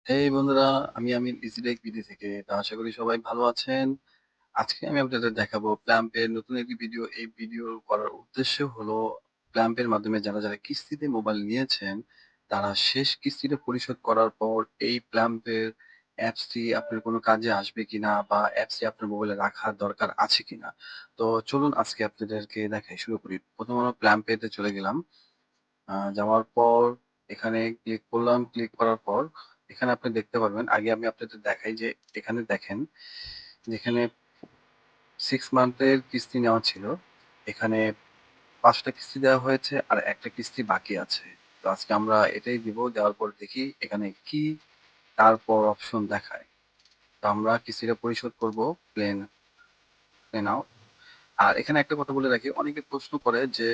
এই বন্ধুরা, আমি আমির ইজিটেক বিডি থেকে। তো আশা করি সবাই ভালো আছেন। আজকে আমি আপনাদের দেখাবো প্ল্যাম্পের নতুন একটি ভিডিও। এই ভিডিও করার উদ্দেশ্য হলো প্ল্যাম্পের মাধ্যমে যারা কিস্তিতে মোবাইল নিয়েছেন, তারা শেষ কিস্তিটা পরিশোধ করার পর এই প্ল্যাম্পের অ্যাপসটি আপনার কোনো কাজে আসবে কিনা বা অ্যাপসটি আপনার মোবাইলে রাখার দরকার আছে কিনা। তো চলুন আজকে আপনাদেরকে দেখাই। শুরু করি। প্রথম আমরা প্ল্যাম্পেতে চলে গেলাম। যাওয়ার পর এখানে ক্লিক করলাম। ক্লিক করার পর এখানে আপনি দেখতে পারবেন, আগে আমি আপনাদের দেখাই যে এখানে দেখেন, যেখানে 6 মান্থের কিস্তি নেওয়া ছিল, এখানে ৫ টা কিস্তি দেওয়া হয়েছে আর ১ টা কিস্তি বাকি আছে। তো আজকে আমরা এটাই দিব। দেওয়ার পর দেখি এখানে কি তারপর অপশন দেখায়। তো আমরা কিস্তিটা পরিশোধ করব প্লেন প্লেন আউট। আর এখানে একটা কথা বলে রাখি, অনেকে প্রশ্ন করে যে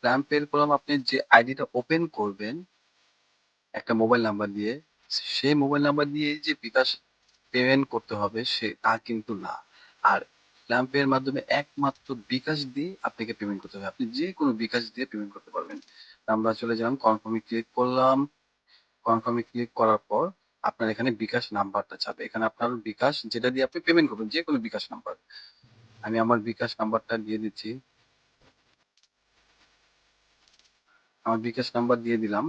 প্ল্যান করলাম, আপনি যে আইডিটা ওপেন করবেন একটা মোবাইল নাম্বার দিয়ে, সেই মোবাইল নাম্বার দিয়ে যে বিকাশ পেমেন্ট করতে হবে তা কিন্তু না। আর প্ল্যাম্পের মাধ্যমে একমাত্র বিকাশ দিয়ে আপনাকে পেমেন্ট করতে হবে। আপনি যে কোনো বিকাশ দিয়ে পেমেন্ট করতে পারবেন। আমরা চলে গেলাম, কনফার্মে ক্লিক করলাম। কনফার্মে ক্লিক করার পর আপনার এখানে বিকাশ নাম্বারটা চাবে। এখানে আপনার বিকাশ যেটা দিয়ে আপনি পেমেন্ট করবেন, যে কোনো বিকাশ নাম্বার। আমি আমার বিকাশ নাম্বারটা দিয়ে দিচ্ছি। আমার বিকাশ নাম্বার দিয়ে দিলাম।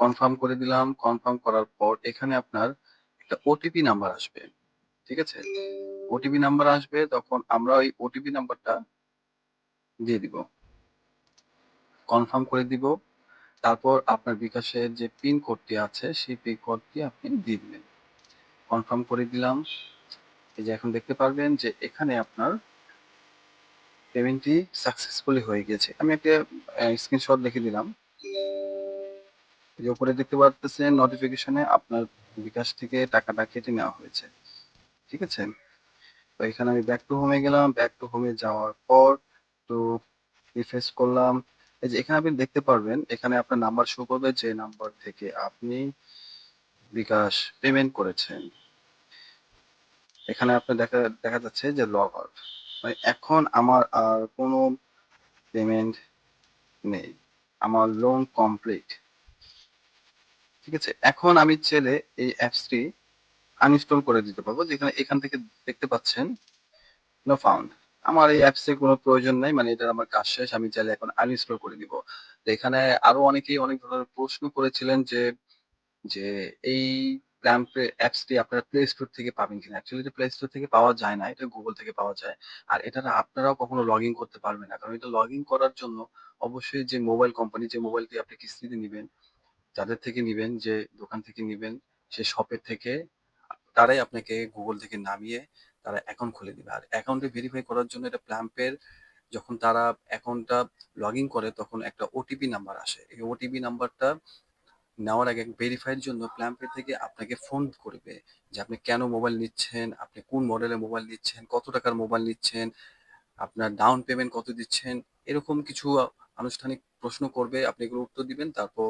কনফার্ম করে দিলাম। কনফার্ম করার পর এখানে আপনার একটা ওটিপি নাম্বার আসবে। ঠিক আছে? ওটিপি নাম্বার আসবে, তখন আমরা ওই ওটিপি নাম্বারটা দিয়ে দিব। কনফার্ম করে দিব। তারপর আপনার বিকাশের যে পিন কোডটি আছে সেই পিন কোডটি আপনি দিয়ে দিবেন। কনফার্ম করে দিলাম। এই যে এখন দেখতে পারবেন যে এখানে আপনার পেমেন্টটি সাকসেসফুলি হয়ে গেছে। আমি একটা স্ক্রিনশট দেখে দিলাম। এই যে উপরে দেখতে পারতেছেন নোটিফিকেশনে আপনার বিকাশ থেকে টাকাটা কেটে নেওয়া হয়েছে। ঠিক আছে? তো এখানে আমি ব্যাক টু হোমে গেলাম। ব্যাক টু হোমে যাওয়ার পর তো রিফ্রেশ করলাম। এই যে এখানে আপনি দেখতে পারবেন, এখানে আপনার নাম্বার শো করবে যে নাম্বার থেকে আপনি বিকাশ পেমেন্ট করেছেন। এখানে আপনার দেখা দেখা যাচ্ছে যে লগ আউট, মানে এখন আমার আর কোনো পেমেন্ট নেই, আমার লোন কমপ্লিট। ঠিক আছে, এখন আমি চাইলে এই অ্যাপসটি আনইনস্টল করে দিতে পারবো। যেখানে এখান থেকে দেখতে পাচ্ছেন নো ফাউন্ড। আমার এই অ্যাপসের কোনো প্রয়োজন নাই, মানে এটা আমার কাজ শেষ। আমি চাইলে এখন আনইনস্টল করে দিব। তো এখানে আরো অনেকেই অনেক ধরনের প্রশ্ন করেছিলেন যে যে এই অ্যাপসটি আপনারা প্লে স্টোর থেকে পাবেন কিনা। অ্যাকচুয়ালি এটা প্লে স্টোর থেকে পাওয়া যায় না, এটা গুগল থেকে পাওয়া যায়। আর এটা না আপনারাও কখনো লগ ইন করতে পারবেন না, কারণ এটা লগ ইন করার জন্য অবশ্যই যে মোবাইল কোম্পানি, যে মোবাইলটি আপনি কিস্তিতে নিবেন, যাদের থেকে নিবেন, যে দোকান থেকে নিবেন, সে শপের থেকে তারাই আপনাকে গুগল থেকে নামিয়ে তারা অ্যাকাউন্ট খুলে দিবে। আর অ্যাকাউন্টে ভেরিফাই করার জন্য এটা প্ল্যাম্পের, যখন তারা অ্যাকাউন্টটা লগ ইন করে তখন একটা ওটিপি নাম্বার আসে। এই ওটিপি নাম্বারটা নেওয়ার আগে ভেরিফাইয়ের জন্য প্ল্যাম্পে থেকে আপনাকে ফোন করবে যে আপনি কেন মোবাইল নিচ্ছেন, আপনি কোন মডেলের মোবাইল নিচ্ছেন, কত টাকার মোবাইল নিচ্ছেন, আপনার ডাউন পেমেন্ট কত দিচ্ছেন, এরকম কিছু আনুষ্ঠানিক প্রশ্ন করবে। আপনি এগুলো উত্তর দিবেন। তারপর